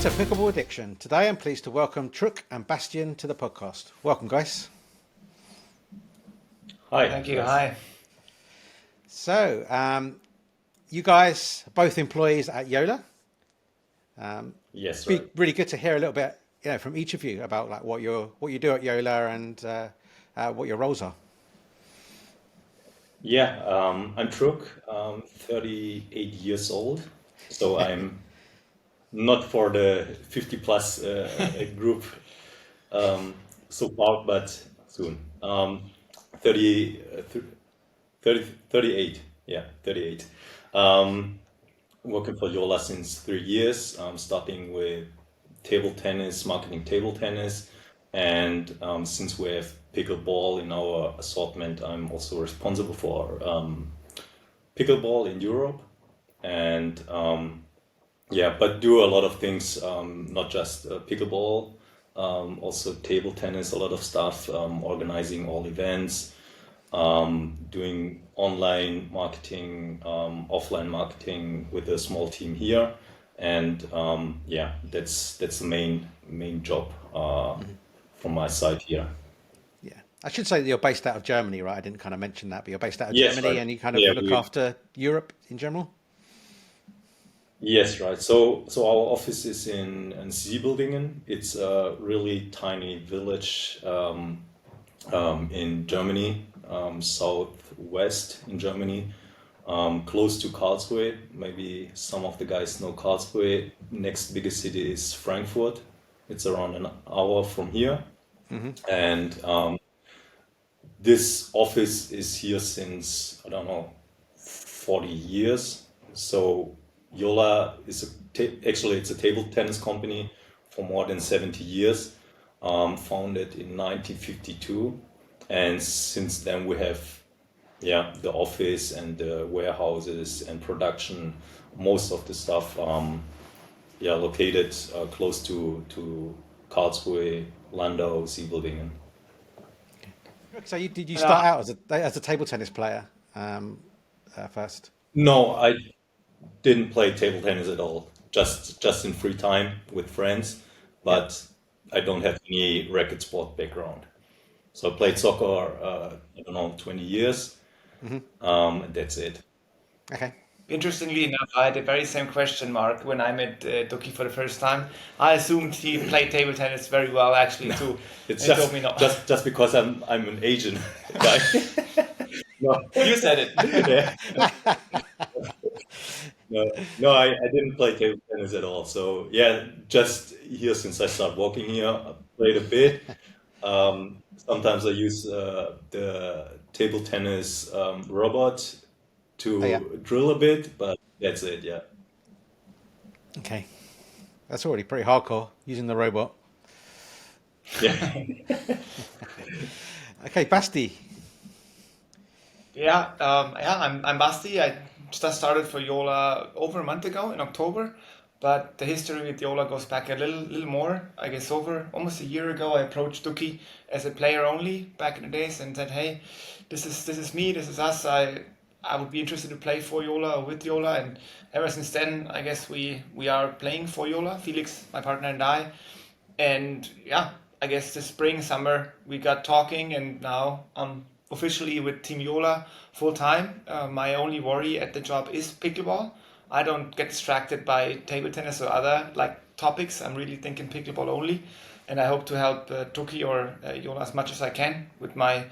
to Pickleball Addiction. Today I'm pleased to welcome Truc and Bastian to the podcast. Welcome, guys. Hi. Thank you. Yes. Hi. So, you guys are both employees at Joola. Yes, Be right. really good to hear a little bit, from each of you about like what you do at Joola and what your roles are. Yeah, I'm Truc, 38 years old, so I'm not for the 50 plus group so far, but soon. 30, 38, yeah, 38. Working for Joola since 3 years, starting with table tennis, marketing table tennis, and since we have pickleball in our assortment, I'm also responsible for pickleball in Europe, and yeah, but do a lot of things, not just pickleball, also table tennis, a lot of stuff, organizing all events, doing online marketing, offline marketing with a small team here, and yeah, that's the main job from my side here. Yeah, I should say that you're based out of Germany, right? I didn't kind of mention that, but you're based out of Yes, Germany right. and you kind of Yeah, look after Europe in general. yes, right. So our office is in Siebeldingen. It's a really tiny village in Germany, southwest in Germany, close to Karlsruhe. Maybe some of the guys know Karlsruhe. Next biggest city is Frankfurt. It's around an hour from here. And this office is here since, I don't know, 40 years. So Joola is actually it's a table tennis company for more than 70 years, founded in 1952. And since then we have, yeah, the office and the warehouses and production, most of the stuff, yeah, located close to Karlsruhe, Landau, Siebeldingen. So did you start Yeah. out as a table tennis player first? No, I didn't play table tennis at all. Just in free time with friends, Yeah. but I don't have any racket sport background. So I played soccer, I don't know, 20 years, and that's it. Okay. Interestingly enough, I had the very same question mark when I met Doki for the first time. I assumed he played table tennis very well, actually, too. It's And he told me no. just because I'm an Asian guy. No, You said it. yeah, no, I didn't play table tennis at all. So yeah, just here since I started working here, I played a bit. Sometimes I use the table tennis robot Oh yeah. to drill a bit, but that's it. Yeah. Okay. That's already pretty hardcore using the robot. Yeah. Okay, Basti. I'm Basti. I just started for Yola over a month ago in October, but the history with Yola goes back a little more. I guess over almost a year ago, I approached Duki as a player only back in the days and said, "Hey, this is me, this is us. I would be interested to play for Yola or with Yola." And ever since then, I guess we are playing for Yola, Felix, my partner, and I. And yeah, I guess this spring, summer, we got talking, and now I'm officially with Team Yola full time. My only worry at the job is pickleball. I don't get distracted by table tennis or other like topics. I'm really thinking pickleball only, and I hope to help Toki or Yola as much as I can with my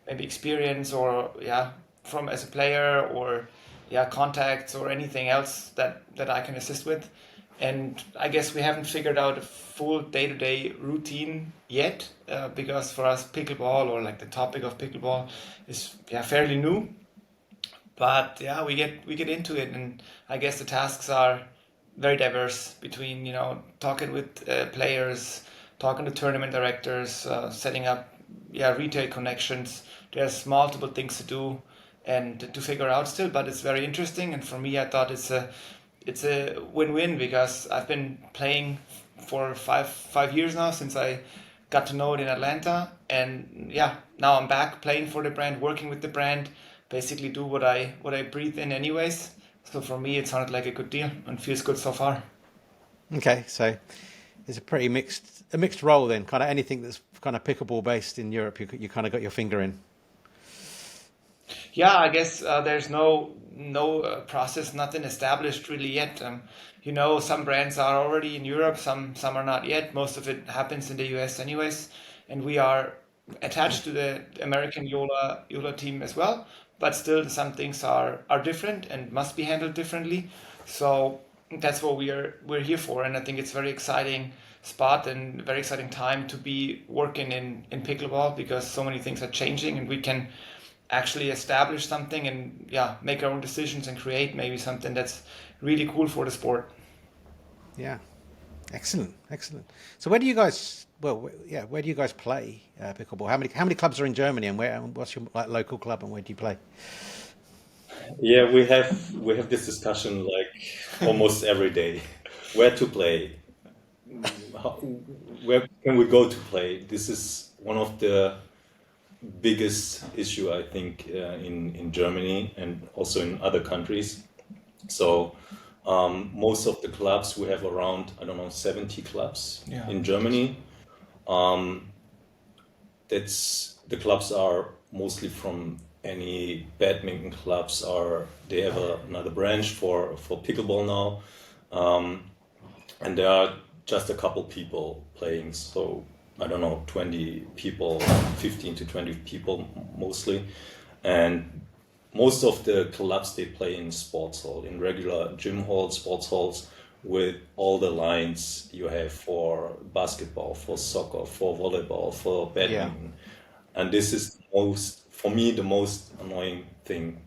maybe experience or yeah from as a player or yeah contacts or anything else that I can assist with. And I guess we haven't figured out a full day-to-day routine yet, because for us pickleball or like the topic of pickleball is yeah fairly new. But yeah, we get into it, and I guess the tasks are very diverse between talking with players, talking to tournament directors, setting up yeah retail connections. There's multiple things to do and to figure out still, but it's very interesting. And for me, I thought it's a win-win because I've been playing for five years now since I got to know it in Atlanta, and yeah, now I'm back playing for the brand, working with the brand, basically do what I breathe in anyways. So for me, it sounded like a good deal and feels good so far. Okay, so it's a mixed role then. Kind of anything that's kind of pickleball based in Europe, you kind of got your finger in. Yeah, I guess there's no process, nothing established really yet. Some brands are already in Europe, some are not yet. Most of it happens in the US anyways, and we are attached to the American Joola team as well. But still, some things are different and must be handled differently. So that's what we're here for, and I think it's very exciting spot and very exciting time to be working in pickleball because so many things are changing and we can actually establish something and yeah, make our own decisions and create maybe something that's really cool for the sport. Yeah, excellent, excellent. So where do you guys? Well, yeah, where do you guys play pickleball? How many clubs are in Germany, and what's your like local club, and where do you play? Yeah, we have this discussion like almost every day. Where to play? How, where can we go to play? This is one of the biggest issue I think in Germany and also in other countries. So most of the clubs we have around I don't know 70 clubs Yeah. in Germany. That's the clubs are mostly from any badminton clubs are they have another branch for pickleball now, and there are just a couple people playing. So I don't know 20 people, 15 to 20 people mostly, and most of the clubs they play in sports hall, in regular gym halls, sports halls, with all the lines you have for basketball, for soccer, for volleyball, for Yeah, badminton. And this is for me, the most annoying thing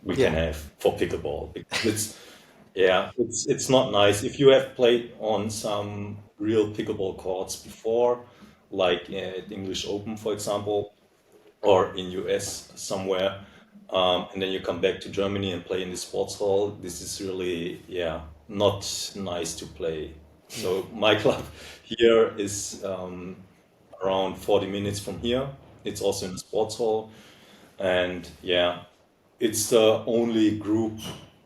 we can yeah, have for pickleball because it's not nice. If you have played on some real pickleball courts before, like at English Open, for example, or in US somewhere, and then you come back to Germany and play in the sports hall. This is really, not nice to play. yeah, So my club here is around 40 minutes from here. It's also in the sports hall, and it's the only group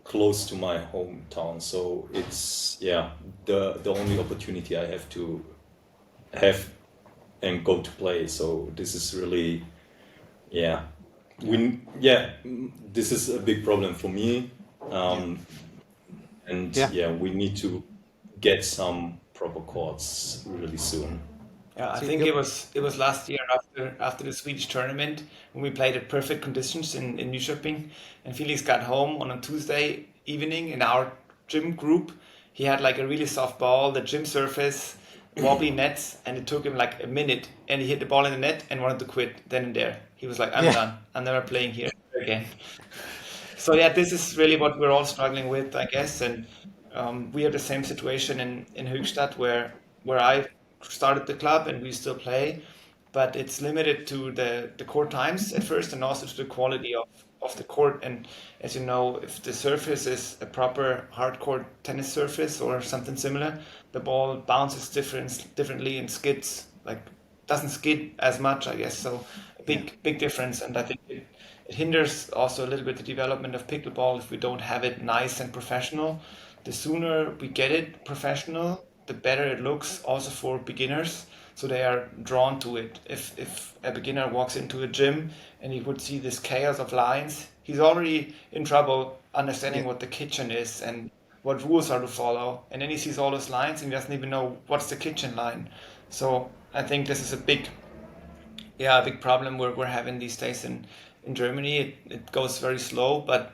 close to my hometown. So it's the only opportunity I have to have and go to play. So this is really yeah. yeah, This is a big problem for me, yeah, and yeah. we need to get some proper courts really soon. Yeah, I So think you're, it was last year after the Swedish tournament when we played at perfect conditions in Nyköping, and Felix got home on a Tuesday evening in our gym group. He had like a really soft ball, the gym surface, wobbly nets, and it took him like a minute, and he hit the ball in the net and wanted to quit then and there. He was like, "I'm yeah, done. I'm never playing here again." So yeah, this is really what we're all struggling with, I guess, and we have the same situation in Höchstadt where I started the club and we still play, but it's limited to the court times at first and also to the quality of the court. And as you know, if the surface is a proper hard court tennis surface or something similar, the ball bounces differently and skids like doesn't skid as much, I guess. So a yeah, big difference, and I think it hinders also a little bit the development of pickleball if we don't have it nice and professional. The sooner we get it professional, the better it looks also for beginners. So they are drawn to it. If a beginner walks into a gym and he would see this chaos of lines, he's already in trouble understanding yeah, what the kitchen is and what rules are to follow. And then he sees all those lines and he doesn't even know what's the kitchen line. So I think this is a big problem we're having these days in Germany. It goes very slow, but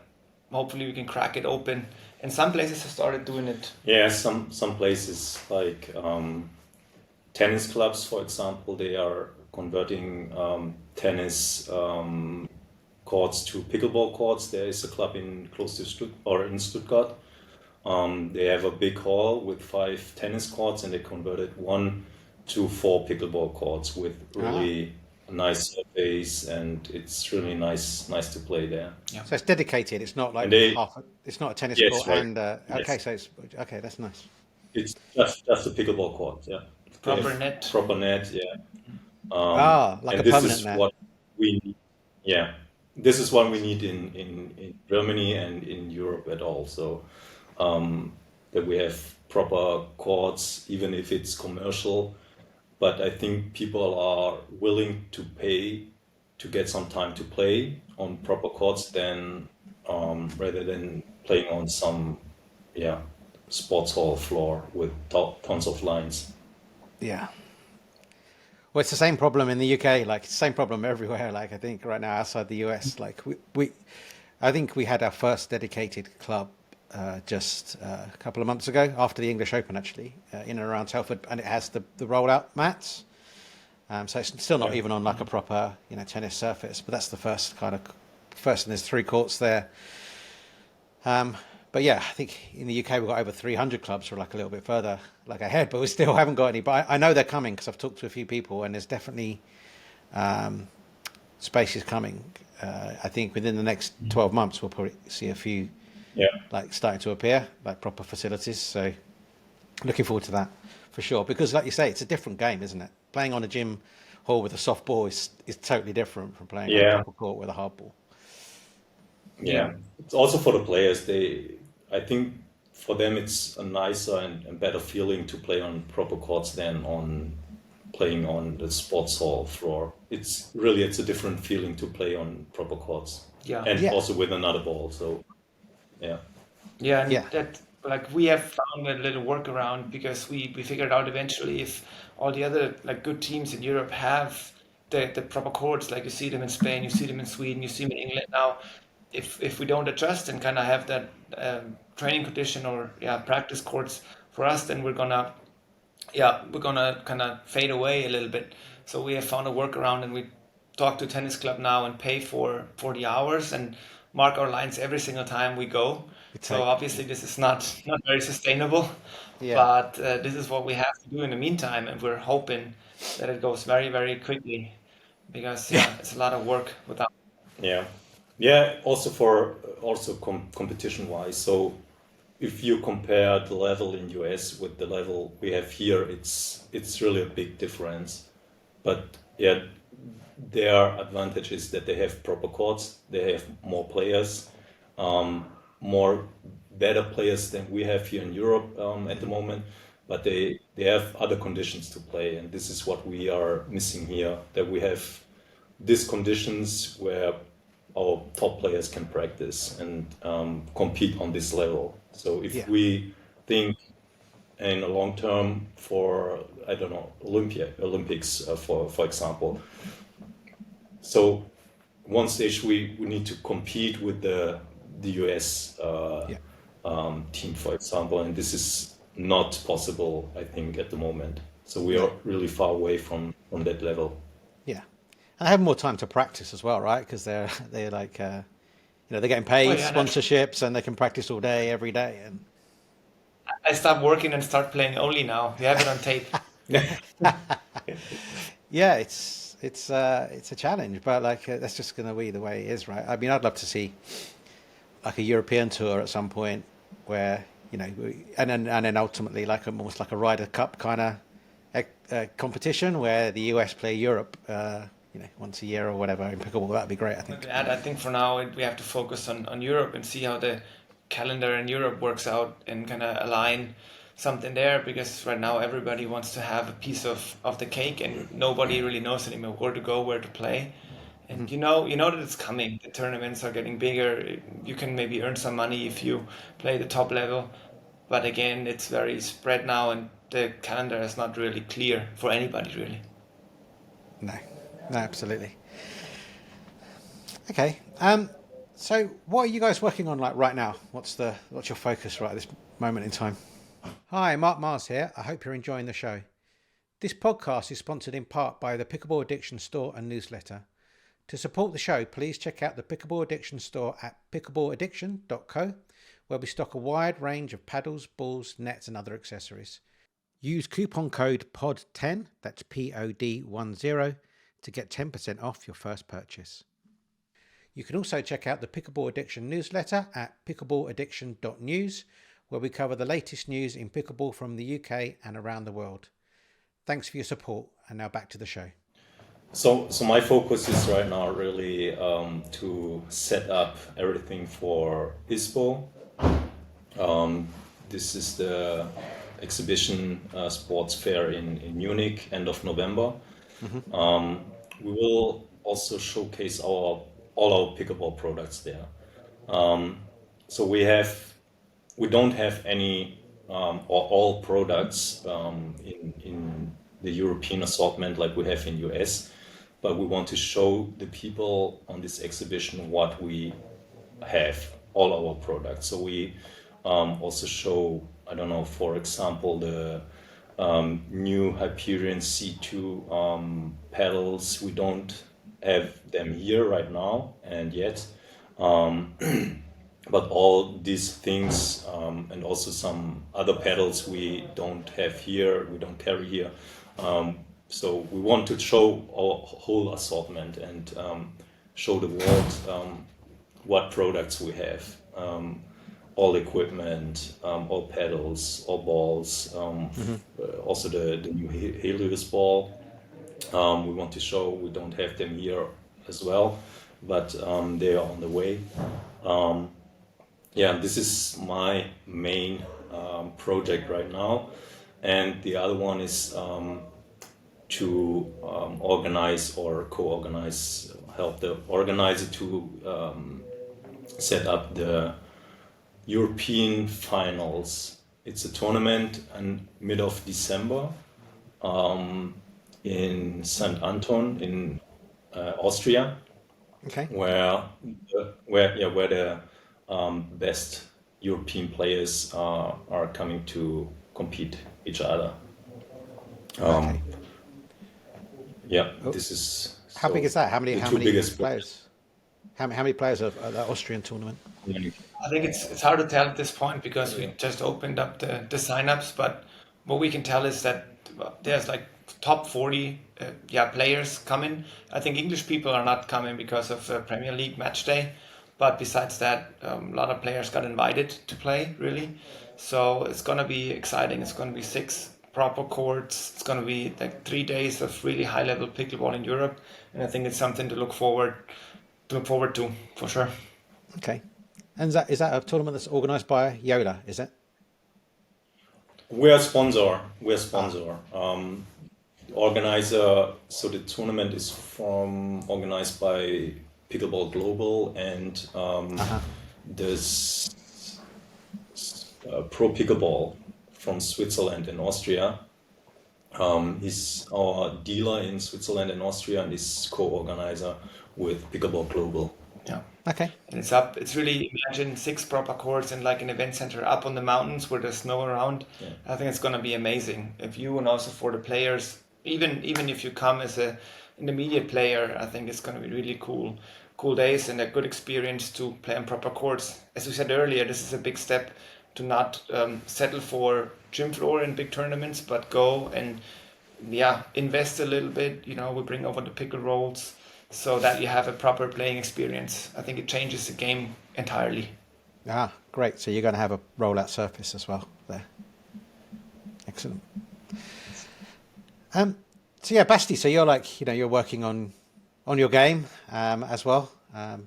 hopefully we can crack it open. And some places have started doing it. Yeah, some places like tennis clubs, for example, they are converting tennis courts to pickleball courts. There is a club in close to in Stuttgart. They have a big hall with 5 tennis courts, and they converted 1 to 4 pickleball courts with ah. really nice surface, and it's really nice to play there. Yeah. So it's dedicated. It's not like And they it's not a tennis yes, court, right, and okay, yes, so it's okay. That's nice. it's just a pickleball court. Yeah, they Proper have net. proper net. Yeah, Ah, like a and this permanent is net. what we need. Yeah, this is what we need in Germany and in Europe at all. So that we have proper courts, even if it's commercial. But I think people are willing to pay to get some time to play on proper courts than rather than playing on some sports hall floor with tons of lines. Yeah. Well, it's the same problem in the UK. Like, it's the same problem everywhere. Like, I think right now outside the US, like I think we had our first dedicated club just a couple of months ago after the English Open, actually, in and around Telford, and it has the rollout mats. So it's still not even on like a proper, tennis surface, but that's the first, and there's 3 courts there. But yeah, I think in the UK we've got over 300 clubs, we're like a little bit further like ahead, but we still haven't got any. But I know they're coming because I've talked to a few people, and there's definitely spaces coming. I think within the next 12 months we'll probably see a few like starting to appear, like proper facilities. So looking forward to that for sure, because like you say, it's a different game, isn't it? Playing on a gym hall with a soft ball is totally different from playing on a proper court with a hard ball. Yeah, it's also for the players. I think for them it's a nicer and better feeling to play on proper courts than on playing on the sports hall floor. It's a different feeling to play on proper courts. Yeah. And also with another ball. So yeah. Yeah, and that like we have found a little workaround because we figured out eventually if all the other like good teams in Europe have the proper courts, like you see them in Spain, you see them in Sweden, you see them in England now. If we don't adjust and kind of have that training condition or practice courts for us, then we're gonna kind of fade away a little bit. So we have found a workaround, and we talk to tennis club now and pay for the hours and mark our lines every single time we go. So obviously this is not very sustainable, but this is what we have to do in the meantime, and we're hoping that it goes very, very quickly because it's a lot of work without. Yeah, also competition wise. So if you compare the level in US with the level we have here, it's really a big difference. But their advantage is that they have proper courts, they have more players, more better players than we have here in Europe at the moment. But they have other conditions to play, and this is what we are missing here. That we have these conditions where our top players can practice and compete on this level. So if we think in a long term for, I don't know, Olympics, for example. So one stage we need to compete with the US team, for example, and this is not possible, I think, at the moment. So we are really far away from that level. Yeah. And they have more time to practice as well, right? Because they're like, they're getting paid sponsorships, and they can practice all day, every day. And I stopped working and start playing only now. You have it on tape. Yeah, it's a challenge, but like that's just going to be the way it is, right? I mean, I'd love to see like a European tour at some point where and then ultimately like almost like a Ryder Cup kind of competition where the US play Europe. Once a year or whatever in pickleball. That'd be great, I think. I think for now we have to focus on Europe and see how the calendar in Europe works out and kind of align something there, because right now everybody wants to have a piece of the cake and nobody really knows anymore where to go, where to play. And you know that it's coming. The tournaments are getting bigger. You can maybe earn some money if you play the top level. But again, it's very spread now, and the calendar is not really clear for anybody, really. No, absolutely. Okay. So what are you guys working on like right now? What's your focus right at this moment in time? Hi, Mark Mars here. I hope you're enjoying the show. This podcast is sponsored in part by the Pickleball Addiction store and newsletter. To support the show, please check out the Pickleball Addiction store at pickleballaddiction.co, where we stock a wide range of paddles, balls, nets and other accessories. Use coupon code POD10, that's POD10, to get 10% off your first purchase. You can also check out the Pickleball Addiction newsletter at pickleballaddiction.news, where we cover the latest news in pickleball from the UK and around the world. Thanks for your support, and now back to the show. So my focus is right now really to set up everything for ISPO. This is the exhibition sports fair in Munich, end of November. We will also showcase all our pickleball products there. So we don't have any or all products in the European assortment like we have in US, but we want to show the people on this exhibition what we have, all our products. So we also show, I don't know, for example, the new Hyperion C2 pedals. We don't have them here right now and yet. But all these things and also some other pedals we don't have here, we don't carry here. So we want to show our whole assortment and show the world what products we have. All equipment, all pedals, all balls, also the new Helios ball. We want to show, we don't have them here as well, but they are on the way. Yeah, this is my main project right now, and the other one is to organize or co-organize, help the organizer to set up the European finals. It's a tournament in mid of December in St. Anton in Austria. Okay. Where the best European players are coming to compete each other. Okay. Yeah, this is. How big is that? How many biggest players? How many players are at that Austrian tournament? I think it's hard to tell at this point because we just opened up the signups. But what we can tell is that there's like top 40 players coming. I think English people are not coming because of Premier League match day. But besides that, a lot of players got invited to play, really. So it's going to be exciting. It's going to be 6 proper courts. It's going to be like 3 days of really high-level pickleball in Europe. And I think it's something to look forward to, for sure. Okay. And is that a tournament that's organised by Joola, is it? We're a sponsor. Organizer, so the tournament is organized by Pickleball Global and this Pro Pickleball from Switzerland and Austria. He's our dealer in Switzerland and Austria and is co-organizer with Pickleball Global. Yeah. Okay. And it's really, imagine 6 proper courts and like an event center up on the mountains where there's snow around. Yeah. I think it's going to be amazing. If you and also for the players, even if you come as an intermediate player, I think it's going to be really cool days and a good experience to play on proper courts. As we said earlier, this is a big step to not settle for gym floor in big tournaments, but go and invest a little bit. We bring over the pickle rolls so that you have a proper playing experience. I think it changes the game entirely. Great. So you're going to have a rollout surface as well there. Excellent. So yeah, Basti, so you're you're working on your game as well. I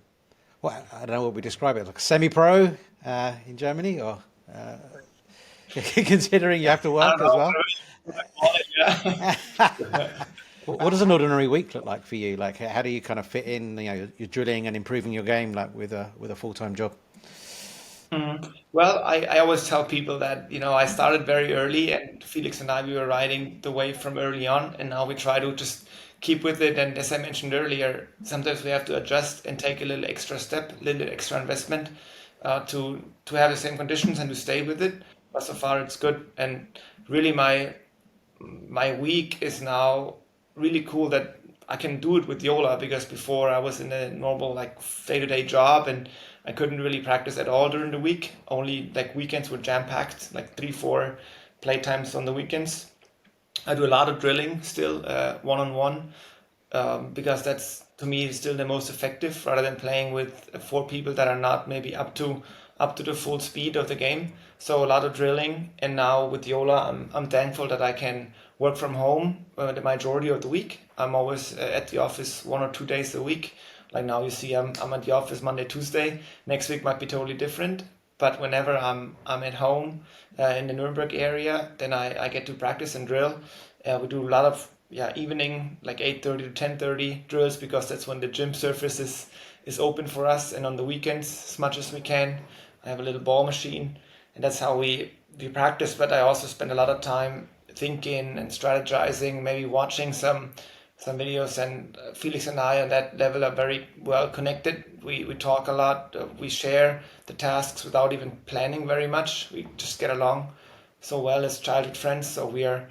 don't know what we describe it, like semi-pro in Germany, or considering you have to work as well. What does an ordinary week look like for you? Like, how do you kind of fit in, you're drilling and improving your game, like with a full-time job? Well, I always tell people that, I started very early and Felix and we were riding the wave from early on, and now we try to just keep with it. And as I mentioned earlier, sometimes we have to adjust and take a little extra step, a little extra investment to have the same conditions and to stay with it. But so far it's good. And really my week is now really cool that I can do it with Joola, because before I was in a normal day-to-day job and I couldn't really practice at all during the week. Only weekends were jam-packed, 3-4 playtimes on the weekends. I do a lot of drilling still, one-on-one, because that's, to me, still the most effective, rather than playing with 4 people that are not maybe up to the full speed of the game. So a lot of drilling, and now with Joola, I'm thankful that I can work from home the majority of the week. I'm always at the office 1 or 2 days a week. Like now you see I'm at the office Monday, Tuesday. Next week might be totally different. but whenever I'm at home in the Nuremberg area, then I get to practice and drill. We do a lot of evening, like 8:30 to 10:30 drills, because that's when the gym surface is open for us, and on the weekends as much as we can. I have a little ball machine, and that's how we practice. But I also spend a lot of time thinking and strategizing, maybe watching some videos, and Felix and I on that level are very well connected. We talk a lot, we share the tasks without even planning very much. We just get along so well as childhood friends. So we are,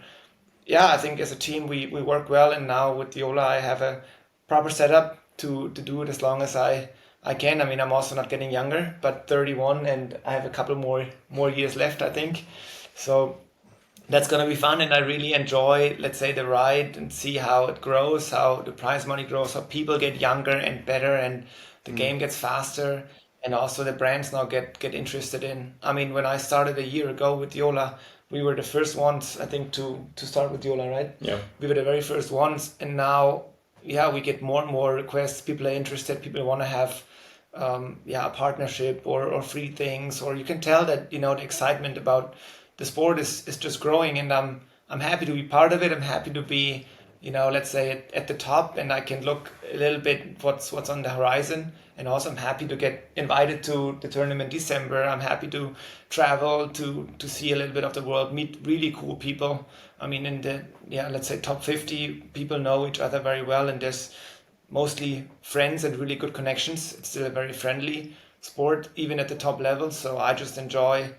I think as a team we work well. And now with Joola, I have a proper setup to do it as long as I can. I mean, I'm also not getting younger, but 31, and I have a couple more years left, I think. So that's going to be fun, and I really enjoy, let's say, the ride, and see how it grows, how the prize money grows, how people get younger and better, and the game gets faster, and also the brands now get interested in. I mean, when I started a year ago with Joola, we were the first ones, I think, to start with Joola, right? Yeah. We were the very first ones, and now, we get more and more requests. People are interested. People want to have, a partnership or free things, or you can tell that the excitement about the sport is just growing, and I'm happy to be part of it. I'm happy to be, let's say at the top, and I can look a little bit what's on the horizon. And also I'm happy to get invited to the tournament December. I'm happy to travel to see a little bit of the world, meet really cool people. I mean, in the let's say top 50, people know each other very well, and there's mostly friends and really good connections. It's still a very friendly sport, even at the top level. So I just enjoy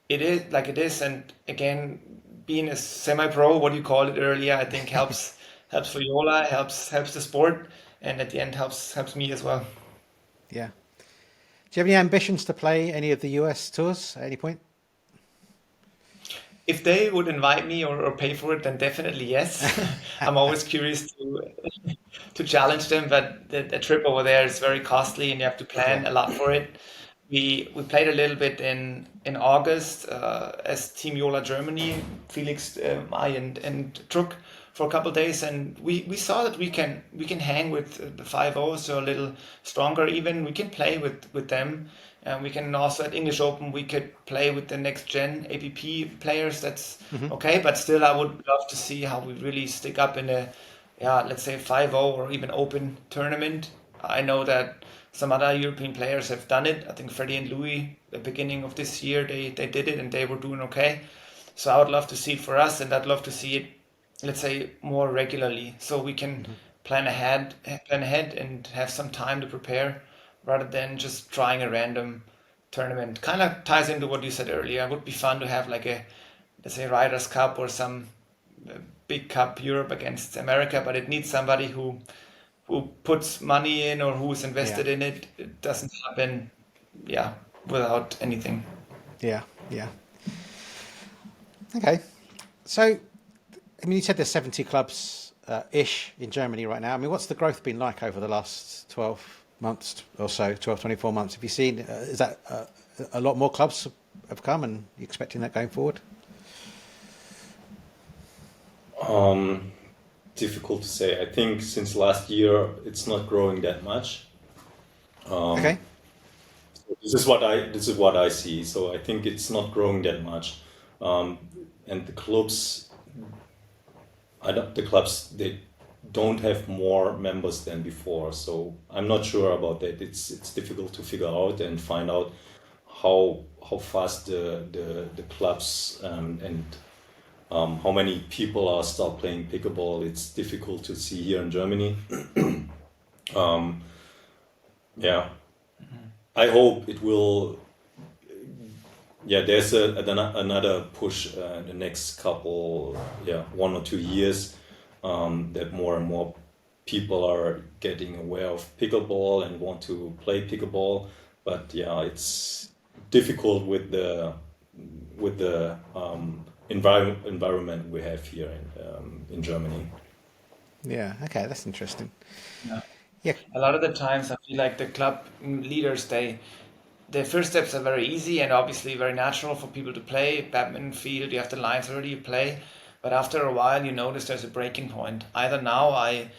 it is like it is. And again, being a semi-pro, what you called it earlier, I think helps for Joola, helps the sport, and at the end helps me as well. Yeah. Do you have any ambitions to play any of the US tours at any point? If they would invite me or pay for it, then definitely yes. I'm always curious to challenge them, but the trip over there is very costly, and you have to plan a lot for it. We played a little bit in August as Team Joola Germany, Felix, I, and Truc for a couple of days, and we saw that we can hang with the 5-0, so a little stronger even. We can play with them. And we can also at English Open we could play with the next gen APP players. That's okay, but still I would love to see how we really stick up in a let's say 5-0 or even open tournament. I know that some other European players have done it. I think Freddie and Louis, the beginning of this year, they did it and they were doing okay. So I would love to see it for us, and I'd love to see it, let's say, more regularly, so we can plan ahead, and have some time to prepare, rather than just trying a random tournament. Kind of ties into what you said earlier. It would be fun to have like a, let's say, Riders Cup or some big cup, Europe against America, but it needs somebody who puts money in or who's invested in it. It doesn't happen, without anything. Yeah. Okay. So, I mean, you said there's 70 clubs ish in Germany right now. I mean, what's the growth been like over the last 12 months or so, 12, 24 months? Have you seen, is that a lot more clubs have come, and you expecting that going forward? Difficult to say. I think since last year it's not growing that much. Okay. This is what I see. So I think it's not growing that much, and the clubs, they don't have more members than before. So I'm not sure about that. It's difficult to figure out and find out how fast the clubs and how many people are start playing pickleball. It's difficult to see here in Germany. I hope it will. There's another push in the next couple, 1 or 2 years, that more and more people are getting aware of pickleball and want to play pickleball. But it's difficult with the environment we have here in Germany. Yeah. Okay, that's interesting. Yeah. Yeah. A lot of the times I feel like the club leaders, their first steps are very easy and obviously very natural for people to play. Badminton field, you have the lines already, you play. But after a while, you notice there's a breaking point. Either now I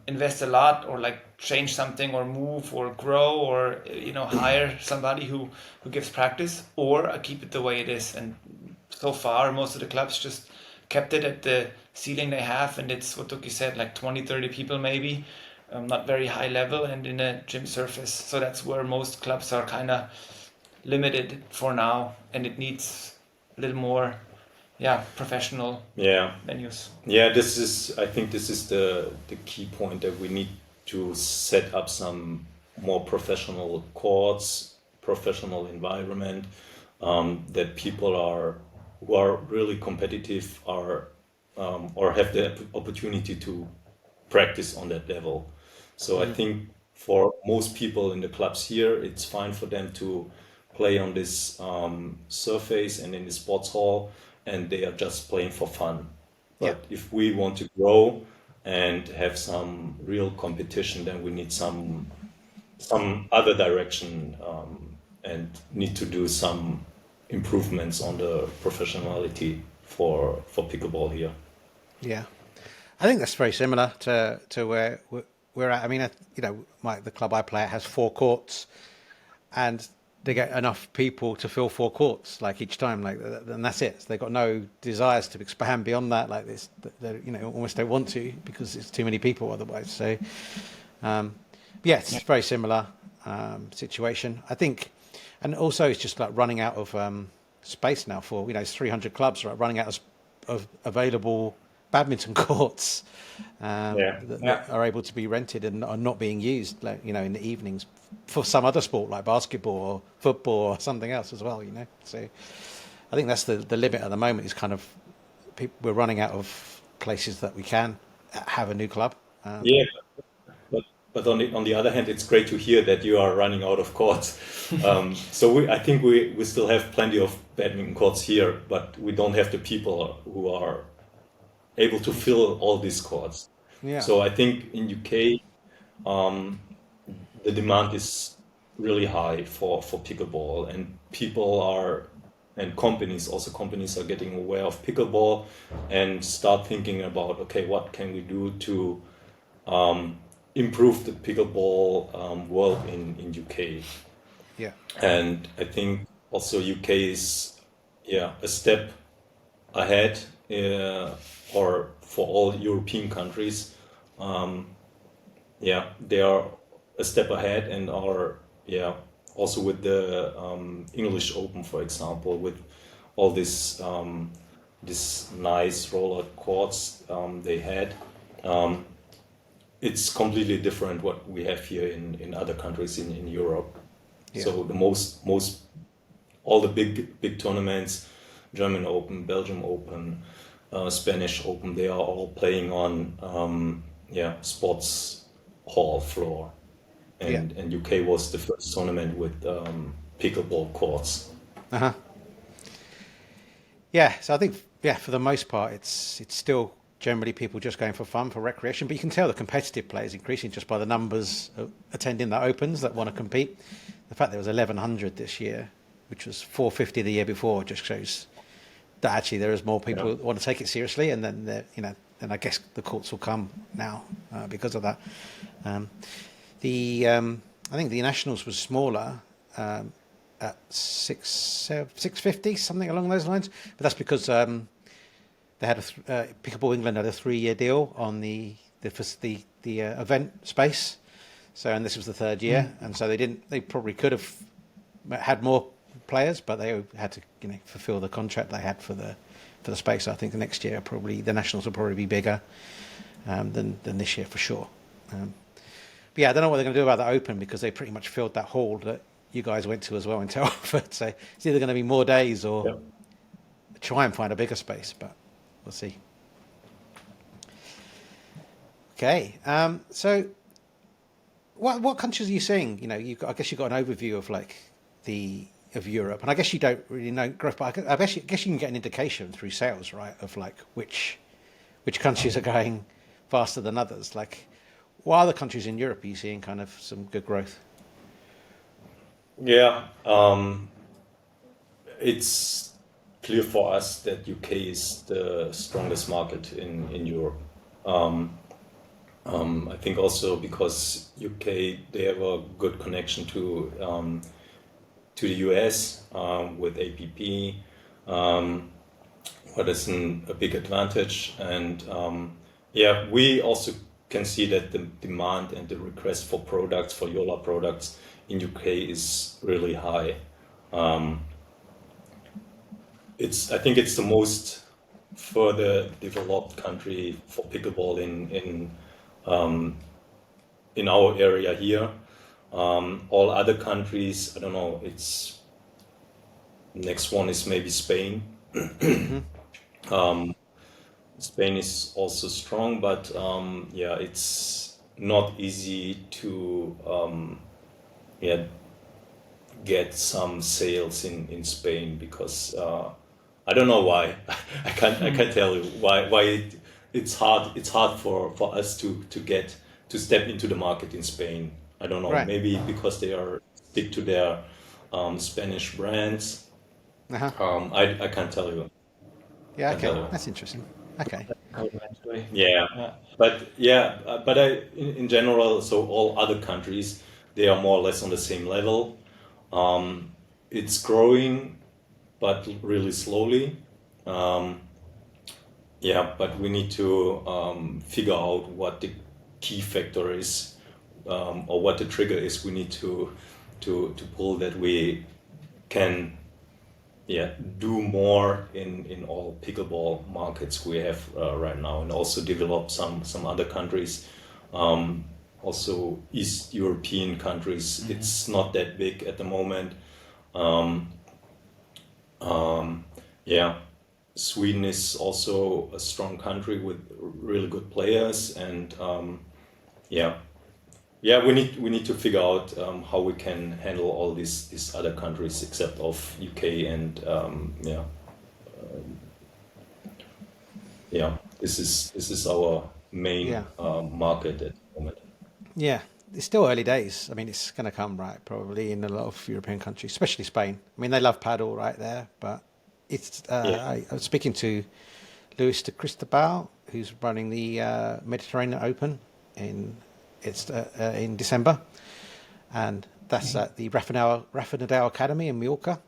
invest a lot, or like change something or move or grow or hire somebody who gives practice, or I keep it the way it is. And so far most of the clubs just kept it at the ceiling they have, and it's what Tuki said, like 20-30 people maybe, not very high level and in a gym surface. So that's where most clubs are kind of limited for now, and it needs a little more professional venues. I think this is the key point, that we need to set up some more professional courts, professional environment, that people who are really competitive are or have the opportunity to practice on that level. So I think for most people in the clubs here, it's fine for them to play on this surface and in the sports hall, and they are just playing for fun. But if we want to grow and have some real competition, then we need some other direction, and need to do some improvements on the professionality for pickleball here. Yeah, I think that's very similar to where we're at. I mean, the club I play at has 4 courts, and they get enough people to fill 4 courts like each time, and that's it. So they've got no desires to expand beyond that. Like this, they almost don't want to, because it's too many people otherwise. So, it's a very similar situation, I think. And also, it's just like running out of space now for it's 300 clubs, right? Running out of available badminton courts that are able to be rented and are not being used, like, in the evenings for some other sport like basketball or football or something else as well. So I think that's the limit at the moment, is kind of we're running out of places that we can have a new club. But on the other hand, it's great to hear that you are running out of courts. So I think we still have plenty of badminton courts here, but we don't have the people who are able to fill all these courts. So I think in UK, the demand is really high for pickleball, and companies are getting aware of pickleball and start thinking about, okay, what can we do to improve the pickleball world in UK. And I think also UK is a step ahead, or for all European countries, they are a step ahead and are also with the English Open, for example, with all this nice roller courts they had. It's completely different what we have here in other countries in Europe. So the most all the big tournaments, German Open, Belgium Open, Spanish Open, they are all playing on sports hall floor, and UK was the first tournament with pickleball courts. So I think for the most part it's still generally people just going for fun, for recreation, but you can tell the competitive play is increasing just by the numbers attending the Opens that want to compete. The fact there was 1,100 this year, which was 450 the year before, just shows that actually there is more people that want to take it seriously, and then and I guess the courts will come now because of that. I think the Nationals was smaller at 650, something along those lines, but that's because they had Pickleball England had a 3-year deal on the event space. So, and this was the 3rd year, and so they probably could have had more players, but they had to fulfill the contract they had for the space. I think the next year the Nationals will probably be bigger than this year for sure. But I don't know what they're going to do about the Open, because they pretty much filled that hall that you guys went to as well in Telford. So it's either going to be more days or try and find a bigger space, but we'll see. Okay, so what countries are you seeing? I guess you've got an overview of of Europe, and I guess you don't really know growth, but I guess you can get an indication through sales, right, of which countries are going faster than others. What other countries in Europe are you seeing kind of some good growth? It's clear for us that UK is the strongest market in Europe. I think also because UK, they have a good connection to the US with APP, what is a big advantage. And yeah, we also can see that the demand and the request for products, for Joola products in UK is really high. I think it's the most further developed country for pickleball in our area here. All other countries, I don't know. It's next one is maybe Spain. Spain is also strong, but yeah, it's not easy to get some sales in Spain because I don't know why. I can't tell you why it's hard for us to step into the market in Spain. I don't know. Right. Maybe because they are stick to their Spanish brands. Uh-huh. I can't tell you. Yeah, Can't tell okay. you. That's interesting. Okay. Yeah, but in general, so all other countries, they are more or less on the same level. It's growing, but really slowly. Yeah, but we need to figure out what the key factor is, or what the trigger is. We need to pull that we can, yeah, do more in all pickleball markets we have right now, and also develop some other countries, also East European countries. It's not that big at the moment. Yeah, Sweden is also a strong country with really good players, and yeah, we need to figure out how we can handle all these other countries except of UK and yeah. This is our main Yeah. market at the moment. Yeah. It's still early days. I mean, it's going to come, right? Probably in a lot of European countries, especially Spain. I mean, they love paddle right there, but it's. Yeah, I was speaking to Luis de Cristobal, who's running the Mediterranean Open in December, and that's at the Rafa Nadal Academy in Mallorca,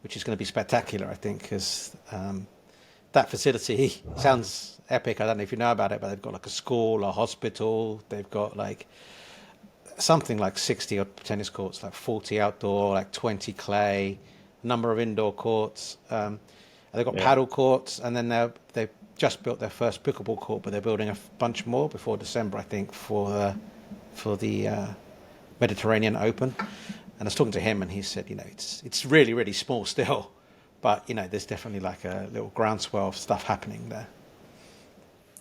which is going to be spectacular, I think, because that facility sounds epic. I don't know if you know about it, but they've got like a school, a hospital. They've got like something like 60 odd tennis courts, like 40 outdoor, like 20 clay, number of indoor courts. And they've got yeah, paddle courts, and then they've just built their first pickleball court, but they're building a bunch more before December, I think, for the Mediterranean Open. And I was talking to him, and he said, it's really, really small still, but there's definitely like a little groundswell of stuff happening there.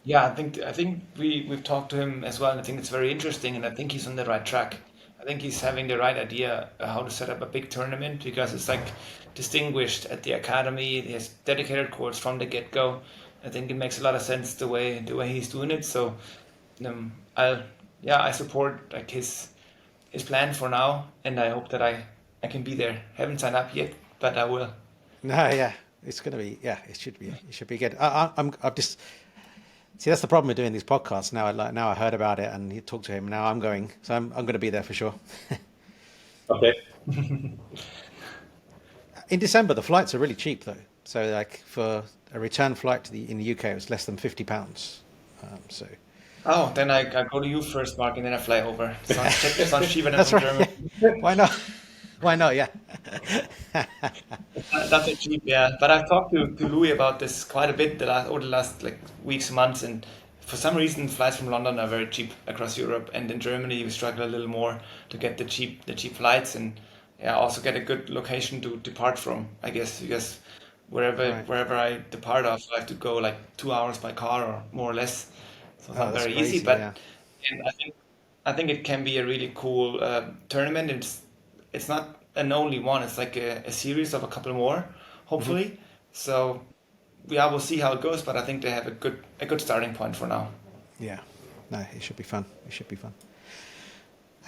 Yeah, I think we've talked to him as well, and I think it's very interesting, and I think he's on the right track. I think he's having the right idea how to set up a big tournament because it's like distinguished at the academy. He has dedicated courts from the get-go. I think it makes a lot of sense the way he's doing it. So I yeah, I support like his plan for now, and I hope that I can be there. Haven't signed up yet, but I will. No, yeah, it's going to be, yeah, it should be good. I'm just, see, that's the problem with doing these podcasts now. Now I heard about it and you talked to him. Now I'm going, so I'm going to be there for sure. okay. In December, the flights are really cheap though. So like for a return flight in the UK, it was less than £50. So Oh, then I go to you first, Mark, and then I fly over. Sounds cheap, sounds cheaper than that's from right. Yeah. Germany. Why not? Why not? Yeah. Not that cheap, yeah. But I've talked to Louis about this quite a bit over the last like weeks, months, and for some reason flights from London are very cheap across Europe, and in Germany we struggle a little more to get the cheap flights, and yeah, also get a good location to depart from, I guess, because wherever Right. wherever I depart off, I have to go like 2 hours by car or more or less. So it's Oh, not that's very easy, crazy. but Yeah. and I think it can be a really cool tournament. It's not an only one. It's like a series of a couple more, Hmm. hopefully. So yeah, we'll see how it goes. But I think they have a good starting point for now. Yeah. No, it should be fun. It should be fun.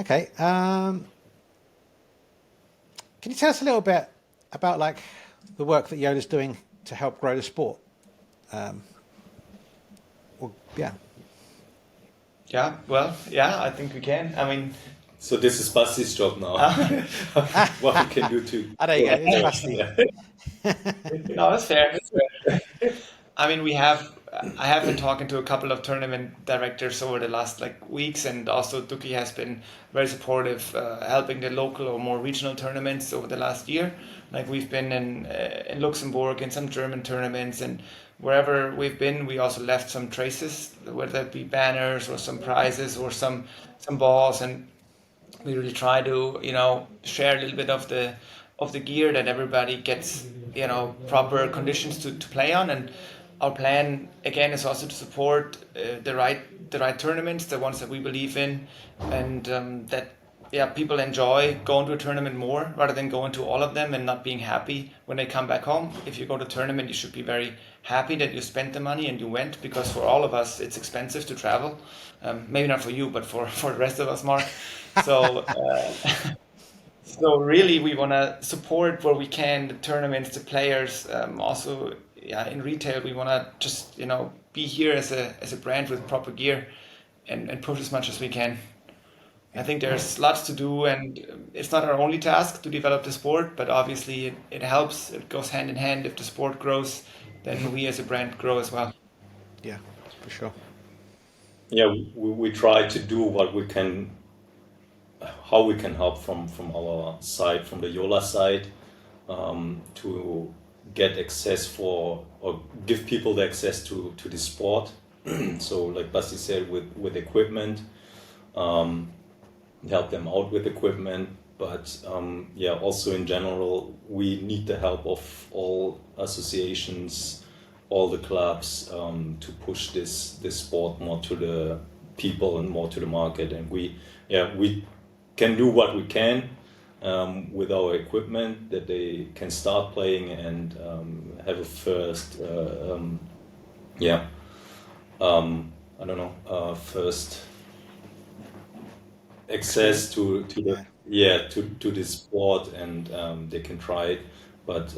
Okay. Can you tell us a little bit about like the work that Yola's doing to help grow the sport? Well, yeah. Yeah, well, yeah, I think we can. I mean, So this is Basti's job now. What we can do to. There you go. It's Basti. no, that's fair. That's fair. I mean, I have been talking to a couple of tournament directors over the last like weeks, and also Duki has been very supportive, helping the local or more regional tournaments over the last year. Like we've been in Luxembourg in some German tournaments, and wherever we've been, we also left some traces, whether it be banners or some prizes or some balls, and we really try to share a little bit of the gear that everybody gets proper conditions to play on. And our plan again is also to support the right tournaments, the ones that we believe in, and that people enjoy going to a tournament more rather than going to all of them and not being happy when they come back home. If you go to a tournament, you should be very happy that you spent the money and you went, because for all of us it's expensive to travel. Maybe not for you, but for the rest of us, Mark. So so really we want to support where we can the tournaments, the players. Also, in retail we want to just be here as a brand with proper gear and push as much as we can. I think there's lots to do, and it's not our only task to develop the sport, but obviously it helps. It goes hand in hand. If the sport grows, then we as a brand grow as well. Yeah, for sure. Yeah, we try to do what we can, how we can help from our side, from the Joola side, to get access for, or give people the access to the sport. So like Basti said, with equipment, help them out with equipment, but also in general we need the help of all associations, all the clubs, to push this sport more to the people and more to the market. And we can do what we can with our equipment, that they can start playing and have a first first access to this sport, and they can try it. But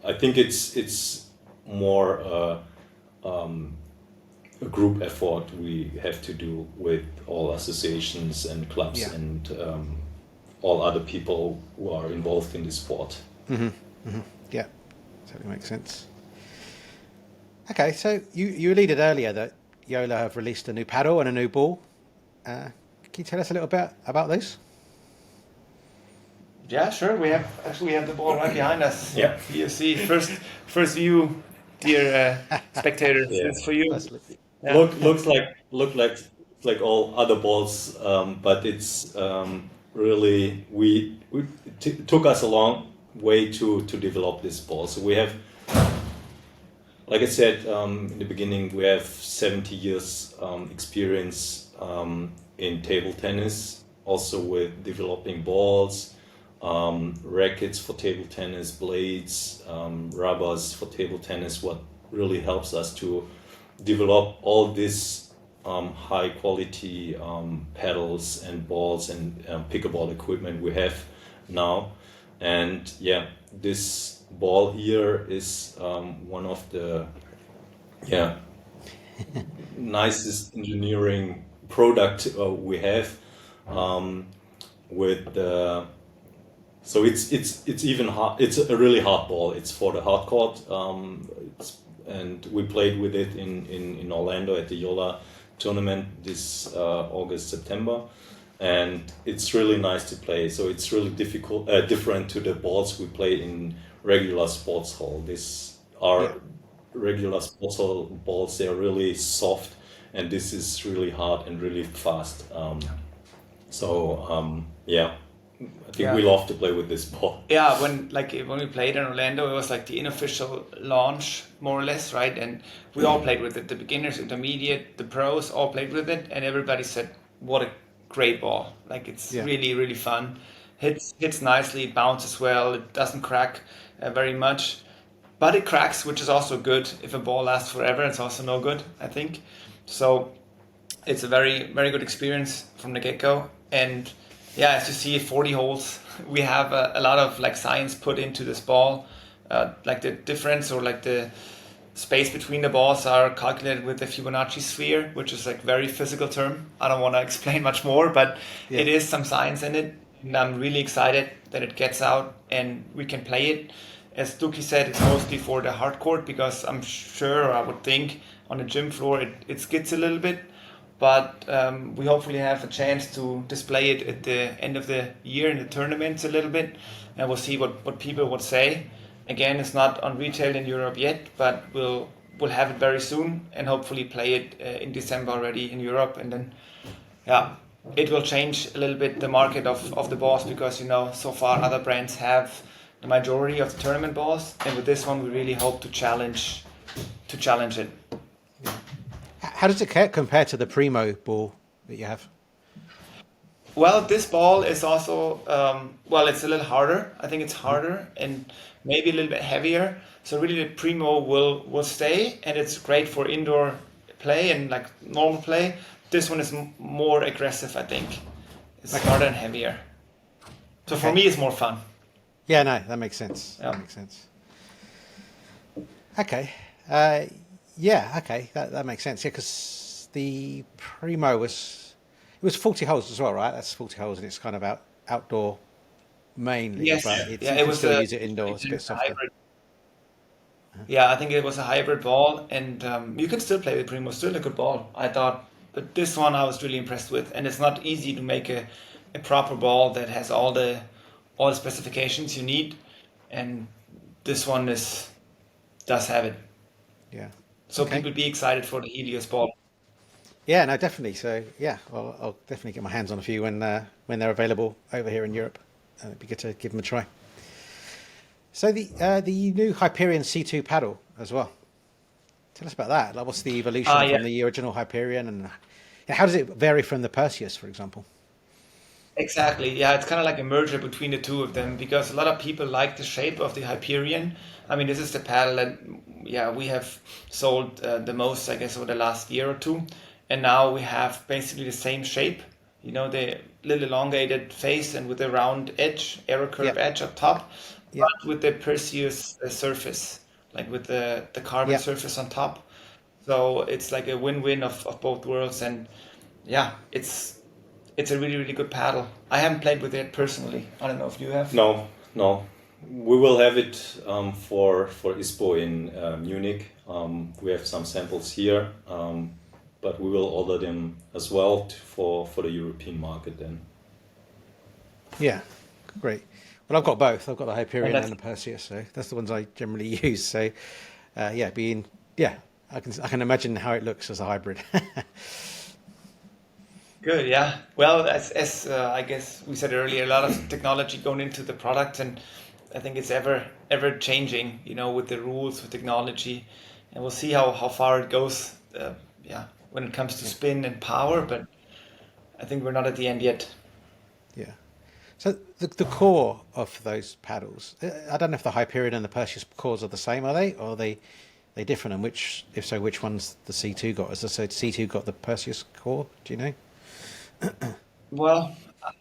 I think it's more a group effort we have to do with all associations and clubs and all other people who are involved in the sport. Yeah, totally makes sense. Okay, so you alluded earlier that Joola have released a new paddle and a new ball. Can you tell us a little bit about those? Yeah, sure. We have the ball right behind us. Yeah. You see, first view, dear spectators. Yeah. It's for you. Yeah. Looks like all other balls, but it's really it took us a long way to develop this ball. So we have, like I said in the beginning, we have 70 years experience in table tennis, also with developing balls, rackets for table tennis, blades, rubbers for table tennis. What really helps us to develop all this high quality paddles and balls and pickleball equipment we have now. And this ball here is one of the nicest engineering product we have, with the, so it's even hard. It's a really hard ball. It's for the hard court, and we played with it in Orlando at the Joola tournament this August, September, and it's really nice to play. So it's really different to the balls we play in regular sports hall. These are regular sports hall balls. They are really soft, and this is really hard and really fast. I think we love to play with this ball. Yeah, when we played in Orlando, it was like the unofficial launch, more or less, right? And we all played with it. The beginners, intermediate, the pros all played with it, and everybody said, "What a great ball! Like it's really, really fun. Hits nicely, it bounces well, it doesn't crack very much, but it cracks, which is also good. If a ball lasts forever, it's also no good, I think. So it's a very, very good experience from the get-go. And as you see, 40 holes. We have a lot of science put into this ball, like the difference or like the space between the balls are calculated with the Fibonacci sphere, which is like very physical term. I don't want to explain much more, but Yeah. it is some science in it. And I'm really excited that it gets out and we can play it. As Duki said, it's mostly for the hard court because I'm sure, I would think, on the gym floor it skids a little bit. But we hopefully have a chance to display it at the end of the year in the tournaments a little bit. And we'll see what people would say. Again, it's not on retail in Europe yet, but we'll have it very soon and hopefully play it in December already in Europe. And then, yeah, it will change a little bit the market of the balls because, so far other brands have the majority of the tournament balls. And with this one, we really hope to challenge it. How does it compare to the Primo ball that you have? Well, this ball is also, it's a little harder. I think it's harder and maybe a little bit heavier. So really the Primo will stay and it's great for indoor play and like normal play. This one is more aggressive, I think. It's harder and heavier. So for me, it's more fun. Yeah, no, that makes sense. Yeah. That makes sense. Okay. Okay, that makes sense. Yeah, because the Primo was 40 holes as well, right? That's 40 holes, and it's kind of outdoor mainly. Yes, but you it can was still use it indoors. It's a bit softer. hybrid. Yeah, I think it was a hybrid ball, and you can still play with Primo. Still a good ball, I thought. But this one I was really impressed with, and it's not easy to make a proper ball that has all the specifications you need, and this one does have it. Yeah. So Okay. people be excited for the Helios ball. Yeah, no, definitely. So yeah, I'll definitely get my hands on a few when they're available over here in Europe. It'd be good to give them a try. So the new Hyperion C2 paddle as well. Tell us about that. Like, what's the evolution Yeah. from the original Hyperion, and how does it vary from the Perseus, for example? Exactly. Yeah, it's kind of like a merger between the two of them because a lot of people like the shape of the Hyperion. I mean, this is the paddle that, we have sold the most, I guess, over the last year or two. And now we have basically the same shape, the little elongated face and with the round edge, arrow curve Yeah. edge up top, Yeah. but with the Perseus surface, like with the carbon Yeah. surface on top. So it's like a win-win of both worlds. And yeah, it's a really, really good paddle. I haven't played with it personally. I don't know if you have. No. We will have it for ISPO in Munich. We have some samples here, but we will order them as well for the European market then. Yeah, great. Well, I've got both. I've got the Hyperion that's- and the Perseus, so that's the ones I generally use. So, I can imagine how it looks as a hybrid. Good, yeah. Well, as I guess we said earlier, a lot of technology going into the product, and I think it's ever changing. With the rules, with technology, and we'll see how far it goes. When it comes to spin and power, but I think we're not at the end yet. Yeah. So the core of those paddles, I don't know if the Hyperion and the Perseus cores are the same, are they? Or are they different? And if so, which one's the C2 got? As I said, C2 got the Perseus core. Do you know? Well,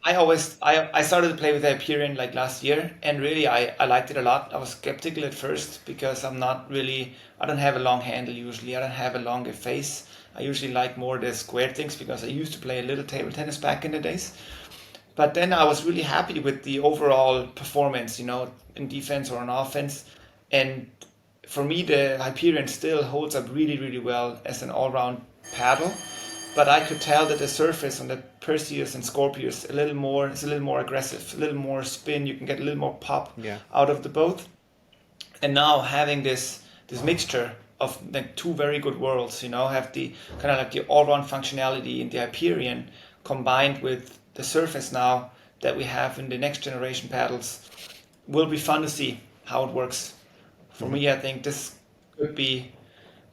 I started to play with the Hyperion like last year, and really I liked it a lot. I was skeptical at first because I don't have a long handle usually. I don't have a longer face. I usually like more the square things because I used to play a little table tennis back in the days. But then I was really happy with the overall performance, in defense or on offense. And for me, the Hyperion still holds up really, really well as an all-round paddle. But I could tell that the surface on the Perseus and Scorpius is a little more aggressive, a little more spin. You can get a little more pop out of the both. And now having this mixture of the two very good worlds, have the kind of like the all-round functionality in the Hyperion combined with the surface now that we have in the next generation paddles, will be fun to see how it works. For me, I think this could be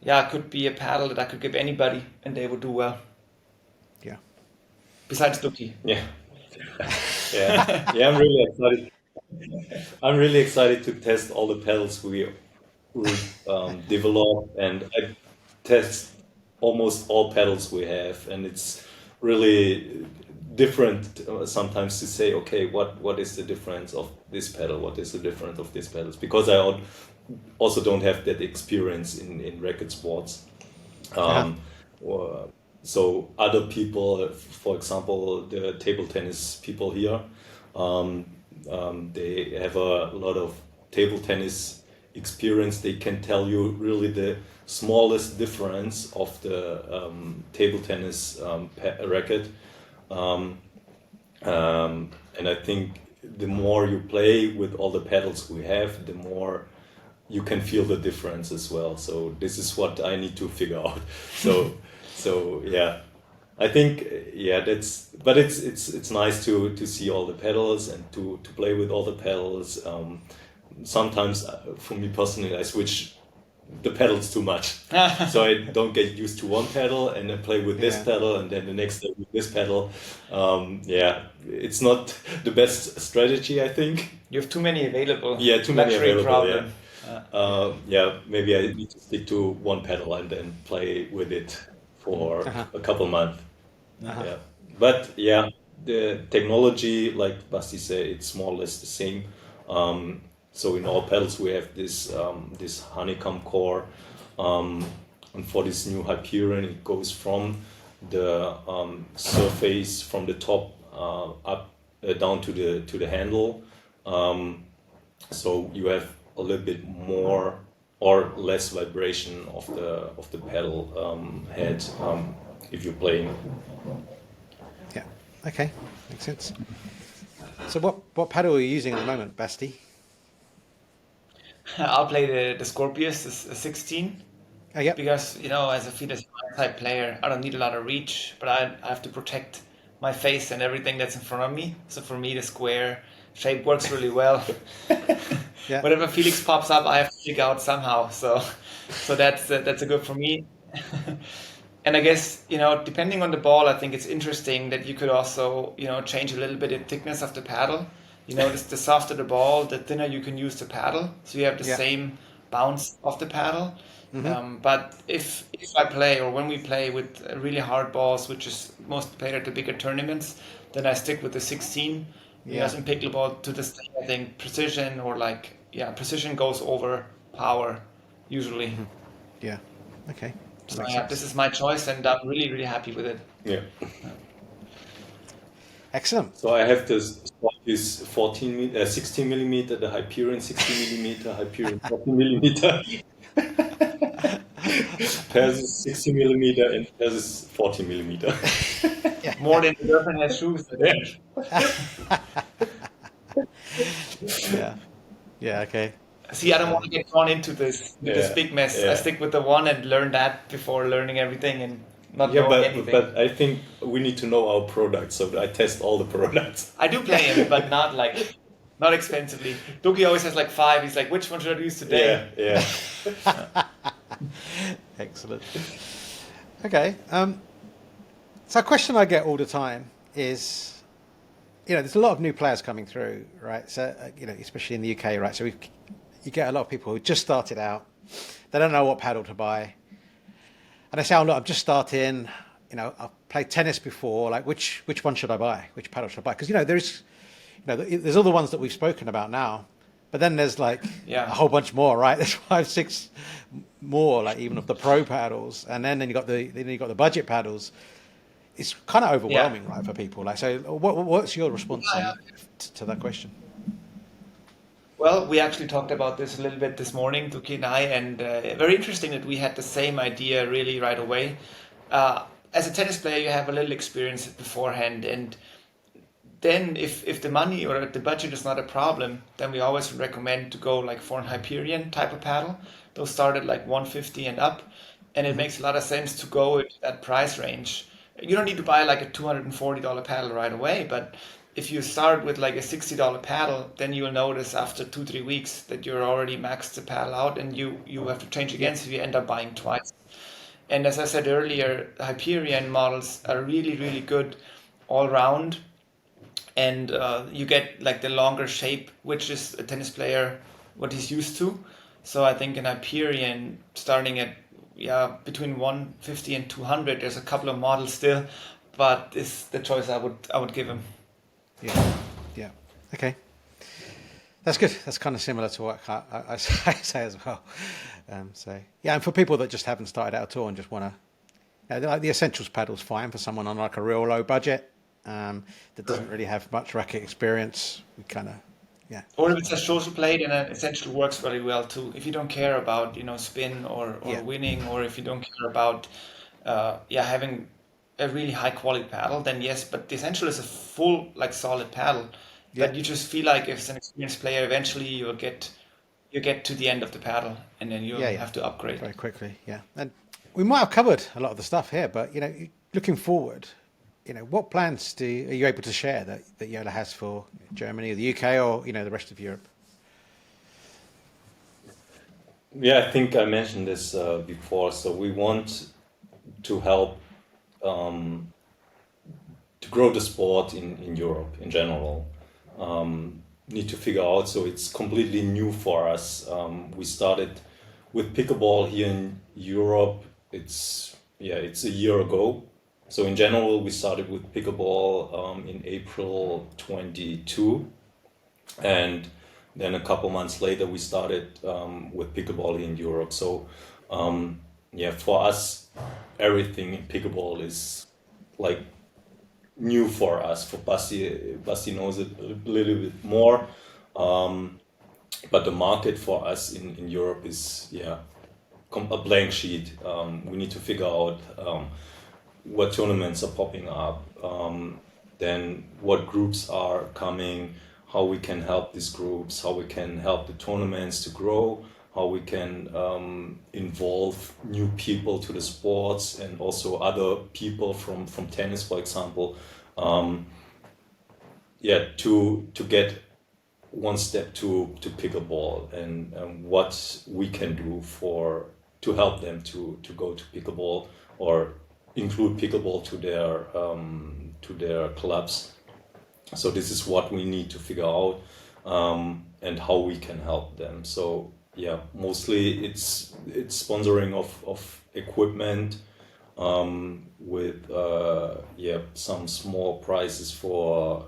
a paddle that I could give anybody and they would do well. Yeah. Besides Duki. Yeah. I'm really excited. I'm really excited to test all the pedals we develop, and I test almost all pedals we have, and it's really different sometimes to say, okay, what is the difference of this pedal? What is the difference of this pedals? Because I also don't have that experience in racket sports. So other people, for example, the table tennis people here, they have a lot of table tennis experience. They can tell you really the smallest difference of the table tennis racket. And I think the more you play with all the pedals we have, the more you can feel the difference as well. So this is what I need to figure out. So yeah, I think but it's nice to see all the pedals and to play with all the pedals. Sometimes for me personally, I switch the pedals too much, so I don't get used to one pedal and then play with this pedal and then the next day with this pedal. It's not the best strategy, I think. You have too many available. Yeah, too many luxury available. problem. Maybe I need to stick to one pedal and then play with it for a couple months. Yeah, but yeah, the technology, like Basti said, it's more or less the same. So in all pedals we have this honeycomb core, and for this new Hyperion it goes from the surface from the top up down to the handle. So you have a little bit more or less vibration of the pedal head if you're playing. Yeah. Okay. Makes sense. So what pedal are you using at the moment, Basti? I'll play the Scorpius, the 16. Oh, yeah. Because, as a fitness type player, I don't need a lot of reach, but I have to protect my face and everything that's in front of me. So for me, the square shape works really well. Yeah. Whatever Felix pops up, I have to figure out somehow. So that's a good for me. And I guess, depending on the ball, I think it's interesting that you could also, change a little bit the thickness of the paddle. The softer the ball, the thinner you can use the paddle. So you have the same bounce of the paddle. But if I play or when we play with really hard balls, which is most played at the bigger tournaments, then I stick with the 16. Because in pickleball, to this day, I think precision precision goes over power usually. Yeah. Okay. So this is my choice, and I'm really, really happy with it. Yeah. Excellent. So I have this 16 millimeter, the Hyperion 60 millimeter, Hyperion 14 millimeter. Pairs is 60 millimeter and pairs is 40 millimeter. More than the girlfriend has shoes. Yeah. Okay. See, I don't want to get drawn into this big mess. I stick with the one and learn that before learning everything and not knowing anything. But I think we need to know our products, so I test all the products. I do play them, but not expensively. Duki always has 5. He's like, which one should I use today? Yeah. Excellent. Okay. So a question I get all the time is, there's a lot of new players coming through, right? So, especially in the UK, right? So you get a lot of people who just started out. They don't know what paddle to buy. And they say, oh, look, I'm just starting, I've played tennis before. Like, which one should I buy? Which paddle should I buy? Because, there's all the ones that we've spoken about now. But then there's a whole bunch more, right? There's 5, 6 more, even of the pro paddles. And then you got the budget paddles. It's kind of overwhelming, right, for people. So what's your response to that question? Well, we actually talked about this a little bit this morning, Duki and I, and very interesting that we had the same idea really right away. As a tennis player, you have a little experience beforehand, and then if the money or the budget is not a problem, then we always recommend to go for an Hyperion type of paddle. Those start at $150 and up, and it makes a lot of sense to go at that price range. You don't need to buy a $240 paddle right away, but if you start with a $60 paddle, then you'll notice after 2-3 weeks that you're already maxed the paddle out and you have to change again, so you end up buying twice. And as I said earlier, Hyperion models are really, really good all round, and you get the longer shape, which is a tennis player what he's used to. So I think an Hyperion starting at between 150 and 200, there's a couple of models still but it's the choice I would give him. Yeah. Okay. That's good. That's kind of similar to what I say as well. So yeah, and for people that just haven't started out at all and just want to, like the essentials paddle's fine for someone on like a real low budget that doesn't really have much racket experience. We kind of, yeah. Or if it's a social play, then an essential works very well too. If you don't care about spin or Yeah. winning, or if you don't care about having a really high quality paddle, then yes. But the essential is a full like solid paddle Yeah. that you just feel like if it's an experienced player, eventually you get to the end of the paddle and then you'll Yeah. have to upgrade. Very quickly. Yeah. And we might have covered a lot of the stuff here, but looking forward, what plans are you able to share that Joola has for Germany or the UK or the rest of Europe? Yeah, I think I mentioned this before. So we want to help to grow the sport in Europe in general. Need to figure out. So it's completely new for us. We started with pickleball here in Europe. It's a year ago. So in general, we started with pickleball in April 22, and then a couple months later we started with pickleball in Europe. So for us, everything in pickleball is like new for us. For Basti knows it a little bit more, but the market for us in Europe is a blank sheet. We need to figure out what tournaments are popping up, then what groups are coming, how we can help these groups, how we can help the tournaments to grow, how we can involve new people to the sports and also other people from tennis, for example, to get one step to pickleball and what we can do to help them to go to pickleball or include pickleball to their clubs. So this is what we need to figure out and how we can help them. So mostly it's sponsoring of equipment with some small prizes for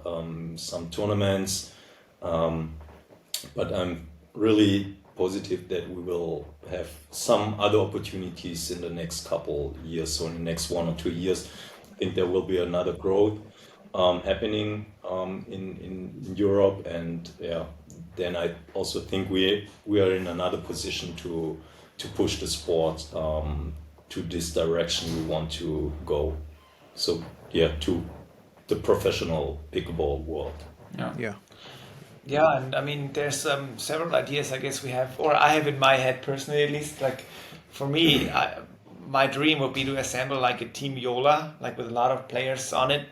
some tournaments. But I'm really positive that we will have some other opportunities in the next couple years. So in the next 1 or 2 years, I think there will be another growth happening in Europe, and then I also think we are in another position to push the sport to this direction we want to go. So to the professional pickleball world. Yeah, and I mean, there's several ideas I guess we have, or I have in my head personally at least. Like for me, my dream would be to assemble like a team Joola, like with a lot of players on it,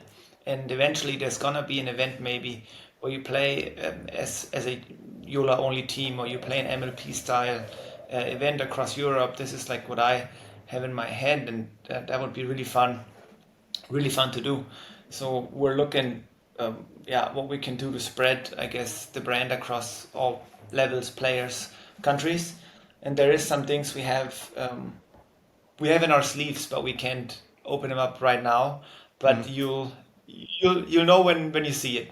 and eventually there's gonna be an event maybe where you play as a Joola only team, or you play an MLP style event across Europe. This is like what I have in my head, and that would be really fun to do. So we're looking. What we can do to spread, I guess, the brand across all levels, players, countries. And there is some things we have in our sleeves, but we can't open them up right now. But you'll know when you see it.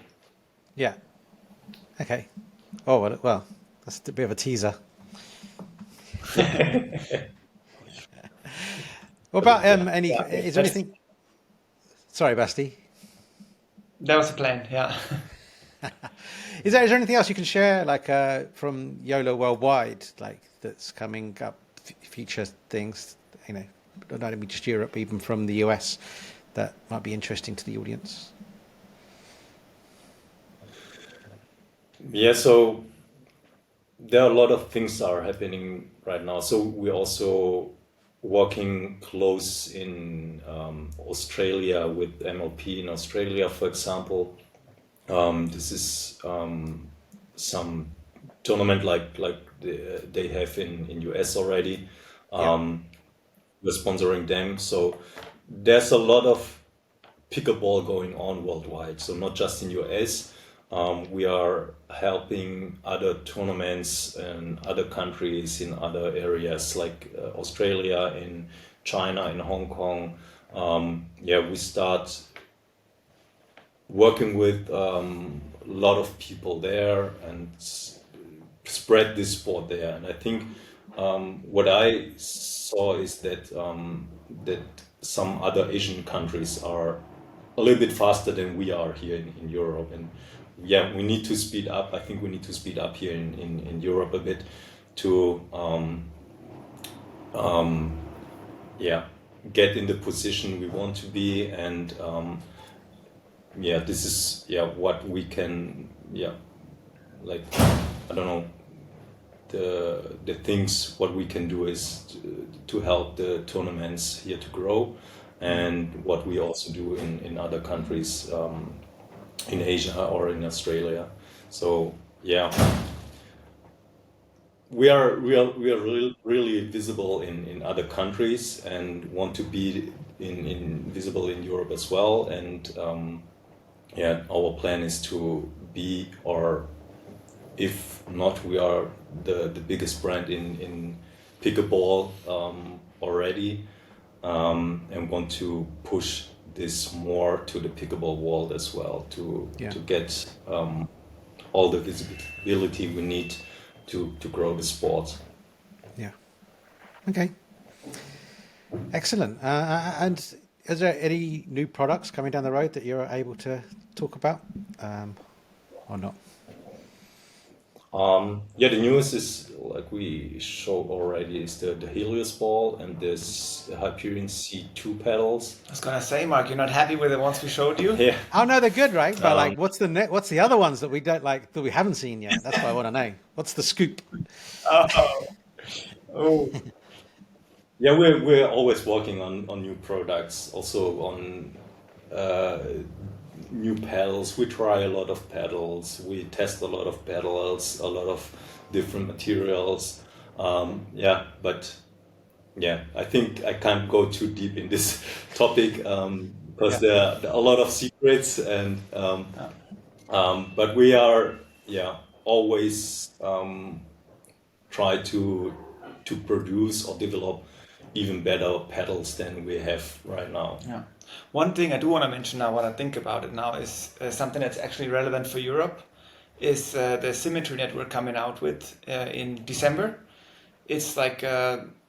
Yeah. Okay. Oh well, that's a bit of a teaser. What about is there anything? Sorry, Basti. That was the plan, yeah. Is there anything else you can share, like from Joola worldwide, like that's coming up, future things, not only just Europe, but even from the US, that might be interesting to the audience? Yeah, so there are a lot of things that are happening right now. So we're also working close in Australia with MLP in Australia, for example. This is some tournament like they have in US already. We're sponsoring them. So there's a lot of pickleball going on worldwide. So not just in US. We are helping other tournaments in other countries, in other areas like Australia, in China, in Hong Kong. We start working with a lot of people there and spread this sport there. And I think what I saw is that that some other Asian countries are a little bit faster than we are here in Europe. And yeah, we need to speed up. I think we need to speed up here in Europe a bit to yeah, get in the position we want to be. And yeah, this is what we can like, I don't know, the things what we can do is to help the tournaments here to grow, and what we also do in other countries in Asia or in Australia. So yeah, we are really visible in other countries and want to be in visible in Europe as well. And yeah, our plan is to be, or if not, we are the biggest brand in pickleball already, and want to push this more to the pickleball world as well, to get all the visibility we need to grow the sport. Yeah. Okay. Excellent. And is there any new products coming down the road that you're able to talk about, or not? Yeah, the newest is, like we showed already, is the Helios ball and this Hyperion C2 pedals. I was gonna say, Mark, you're not happy with the ones we showed you? Yeah. Oh no, they're good, right? But like, what's the other ones that we don't like, that we haven't seen yet? That's what I want to know. What's the scoop? Oh. Yeah, we're always working on new products, also on new pedals. We try a lot of pedals. We test a lot of pedals, a lot of different materials. Yeah, but yeah, I think I can't go too deep in this topic because there are a lot of secrets. And but we are always try to produce or develop even better pedals than we have right now. Yeah. One thing I do want to mention now, what I think about it now, is something that's actually relevant for Europe, is the symmetry net we're coming out with in December. It's like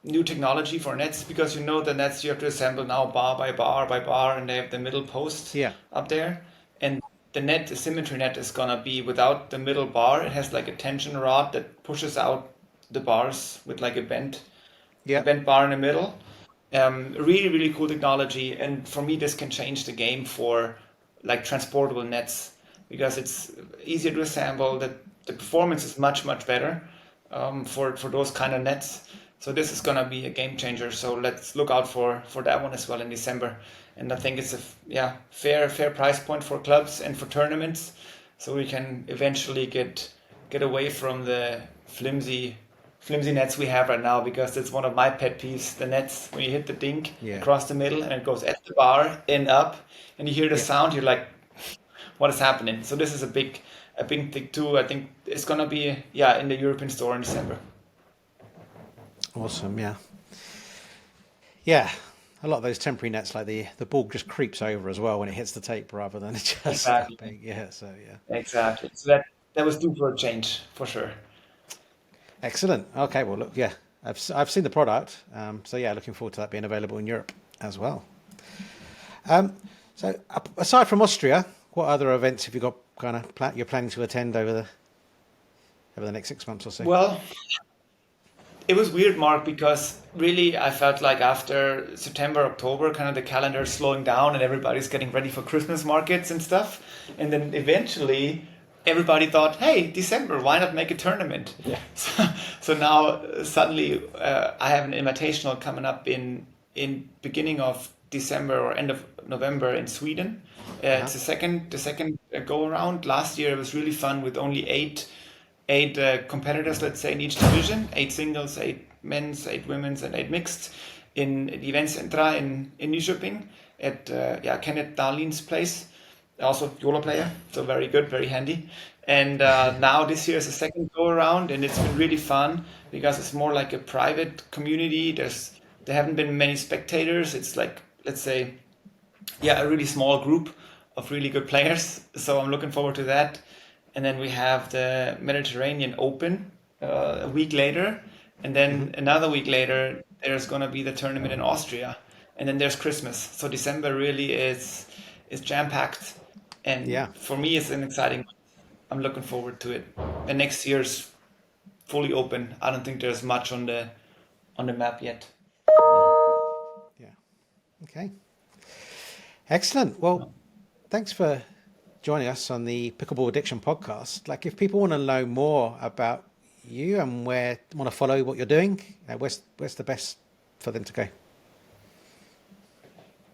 new technology for nets, because you know the nets you have to assemble now bar by bar by bar, and they have the middle post up there. And the net, the symmetry net, is gonna be without the middle bar. It has like a tension rod that pushes out the bars with like a bent bar in the middle. Really cool technology, and for me this can change the game for like transportable nets, because it's easier to assemble. The performance is much better for those kind of nets. So this is gonna be a game changer. So let's look out for that one as well in December. And I think it's a fair price point for clubs and for tournaments, so we can eventually get away from the flimsy nets we have right now, because that's one of my pet peeves. The nets, when you hit the dink across the middle and it goes at the bar and up, and you hear the sound, you're like, what is happening? So this is a big thing too. I think it's gonna be in the European store in December. Awesome. Yeah. A lot of those temporary nets, like the ball just creeps over as well when it hits the tape, rather than just exactly. Exactly. So that was due for a change for sure. Excellent. Okay, well, look, I've seen the product, so looking forward to that being available in Europe as well. So aside from Austria, what other events have you got you're planning to attend over the next 6 months or so? Well, it was weird, Mark, because really I felt like after September, October, kind of the calendar is slowing down and everybody's getting ready for Christmas markets and stuff, and then eventually everybody thought, hey, December, why not make a tournament? Yeah. So now suddenly I have an invitational coming up in beginning of December or end of November in Sweden. It's the second go around. Last year it was really fun with only eight competitors, let's say, in each division: 8 singles, 8 men's, 8 women's, and 8 mixed in the event center in Nyköping at Kenneth Darlene's place. Also Joola player, so very good, very handy. And now this year is the second go around, and it's been really fun because it's more like a private community. There haven't been many spectators. It's like, let's say, a really small group of really good players. So I'm looking forward to that. And then we have the Mediterranean Open a week later. And then another week later, there's going to be the tournament in Austria. And then there's Christmas. So December really is jam-packed. And for me, it's an exciting month. I'm looking forward to it. And next year's fully open. I don't think there's much on the map yet. Yeah. Okay. Excellent. Well, thanks for joining us on the Pickleball Addiction podcast. Like, if people want to know more about you and want to follow what you're doing, where's the best for them to go?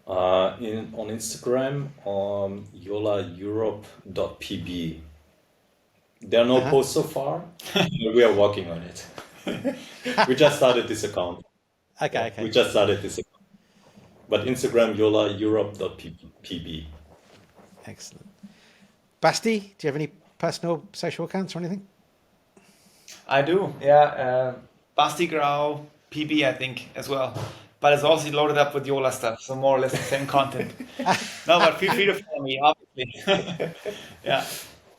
On Instagram, joolaeurope.pb. There are no posts so far, but we are working on it. We just started this account. Okay. We just started this account. But Instagram, joolaeurope.pb. Excellent. Basti, do you have any personal social accounts or anything? I do, yeah. Basti Grau, PB, I think, as well. But it's also loaded up with Joola stuff, so more or less the same content. No, but feel free to follow me, obviously. Yeah.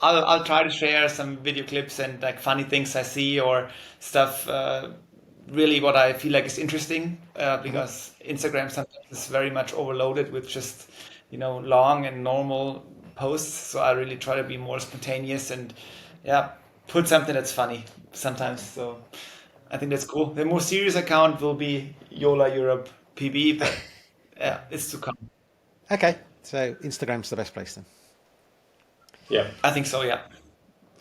I'll try to share some video clips and like funny things I see or stuff, really what I feel like is interesting, because Instagram sometimes is very much overloaded with just, long and normal posts. So I really try to be more spontaneous and put something that's funny sometimes. So I think that's cool. The more serious account will be Joola Europe PB, but it's to come. Okay, so Instagram's the best place then. Yeah, I think so. Yeah.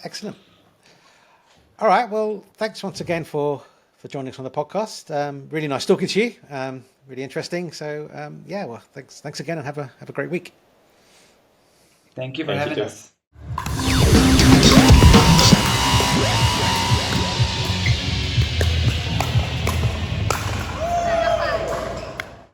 Excellent. All right. Well, thanks once again for joining us on the podcast. Really nice talking to you. Really interesting. So well, thanks again, and have a great week. Thank you for having us.